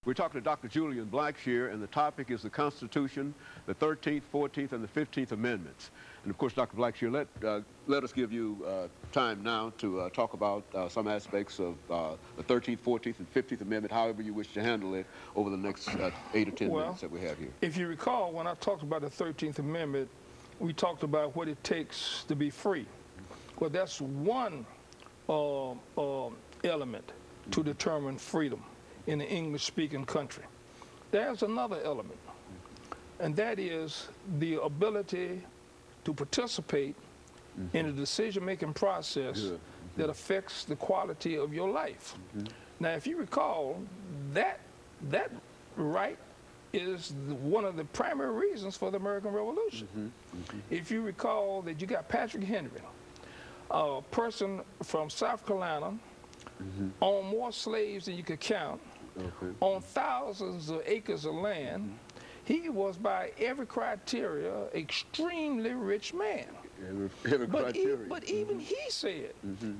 We're talking to Dr. Julian Blackshear, and the topic is the Constitution, the 13th, 14th, and the 15th Amendments. And of course, Dr. Blackshear, let us give you time now to talk about some aspects of the 13th, 14th, and 15th Amendment, however you wish to handle it over the next 8 or 10 minutes that we have here. If you recall, when I talked about the 13th Amendment, we talked about what it takes to be free. Well, that's one element to determine freedom in an English-speaking country. There's another element, and that is the ability to participate in a decision-making process that affects the quality of your life. Now, if you recall, that right is one of the primary reasons for the American Revolution. If you recall that you got Patrick Henry, a person from South Carolina, owned more slaves than you could count, on thousands of acres of land. He was, by every criteria, extremely rich man. But even he said,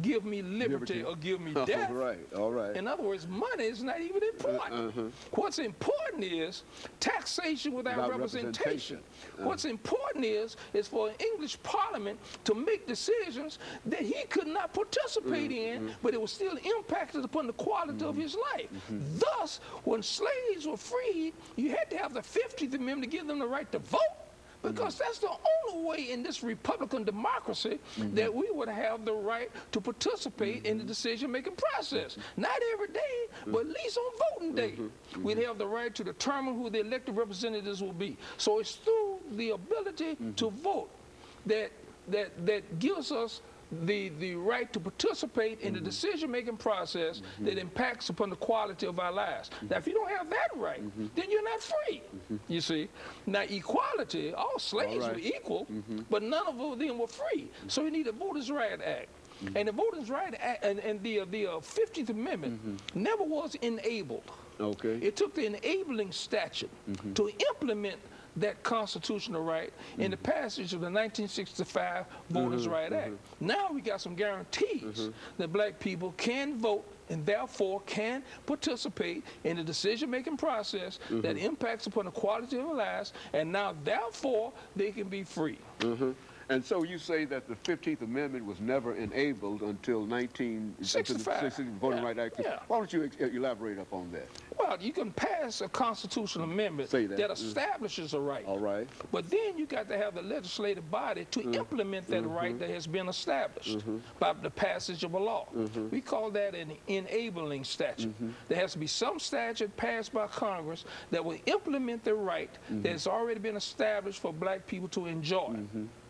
give me liberty or give me death. All right. In other words, money is not even important. What's important is taxation without representation. What's important is for an English parliament to make decisions that he could not participate in, but it was still impacted upon the quality of his life. Thus, when slaves were freed, you had to have the 15th Amendment to give them the right to vote, because that's the only way in this Republican democracy that we would have the right to participate in the decision-making process. Not every day, but at least on voting day, we'd have the right to determine who the elected representatives will be. So it's through the ability to vote that gives us the right to participate in the decision-making process that impacts upon the quality of our lives. Now, if you don't have that right, then you're not free, you see. Now, equality, all slaves were equal, but none of them were free. So you need a Voters' Right Act. And the Voters' Right Act and the 15th Amendment never was enabled. It took the enabling statute to implement that constitutional right in the passage of the 1965 Voters' Right Act. Now we got some guarantees that black people can vote and therefore can participate in the decision-making process that impacts upon the quality of their lives, and now therefore they can be free. And so you say that the 15th Amendment was never enabled until 1965, Voting Rights Act. Why don't you elaborate upon that? Well, you can pass a constitutional amendment that establishes a right. But then you got to have the legislative body to implement that right that has been established by the passage of a law. We call that an enabling statute. There has to be some statute passed by Congress that will implement the right that has already been established for black people to enjoy.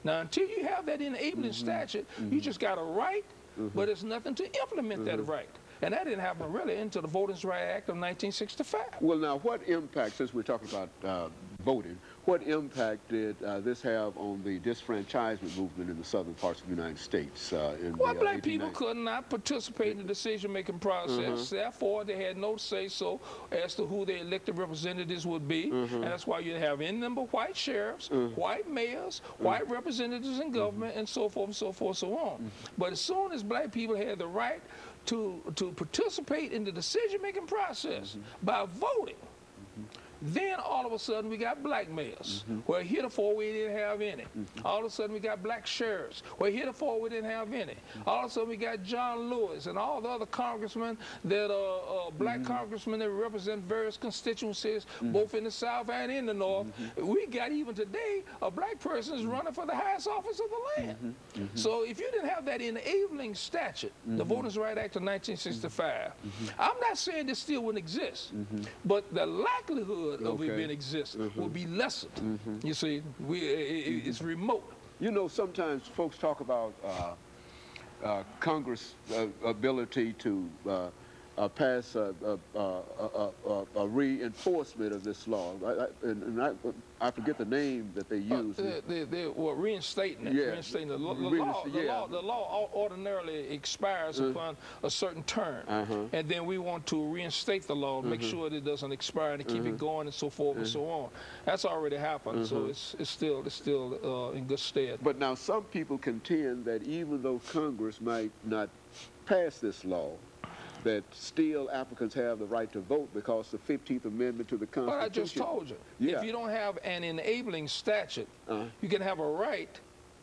Now, until you have that enabling statute, you just got a right, but there's nothing to implement that right. And that didn't happen really until the Voters' Right Act of 1965. Well, now, what impact, since we're talking about voting, what impact did this have on the disfranchisement movement in the southern parts of the United States? Well, black people could not participate in the decision-making process. Therefore, they had no say-so as to who their elected representatives would be. And that's why you have in-number white sheriffs, white mayors, white representatives in government, and so forth and so forth, so on. But as soon as black people had the right to participate in the decision-making process by voting, then all of a sudden we got black mayors, where heretofore we didn't have any. All of a sudden we got black sheriffs, where heretofore we didn't have any. All of a sudden we got John Lewis and all the other congressmen that are black congressmen that represent various constituencies, both in the South and in the North. We got, even today, a black person is running for the highest office of the land. So if you didn't have that enabling statute, the Voters' Right Act of 1965, I'm not saying this still wouldn't exist, but the likelihood of it being exist will be lessened. You see, it's remote. You know, sometimes folks talk about Congress' ability to pass a reinforcement of this law. I forget the name that they use. Well, reinstating it. Reinstating the law. The law ordinarily expires upon a certain term, and then we want to reinstate the law, make sure that it doesn't expire, and keep it going, and so forth and so on. That's already happened, so it's still in good stead. But now some people contend that even though Congress might not pass this law, that still Africans have the right to vote because the 15th Amendment to the Constitution. But I just told you, yeah. if you don't have an enabling statute, you can have a right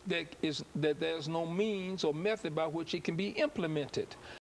that there's no means or method by which it can be implemented.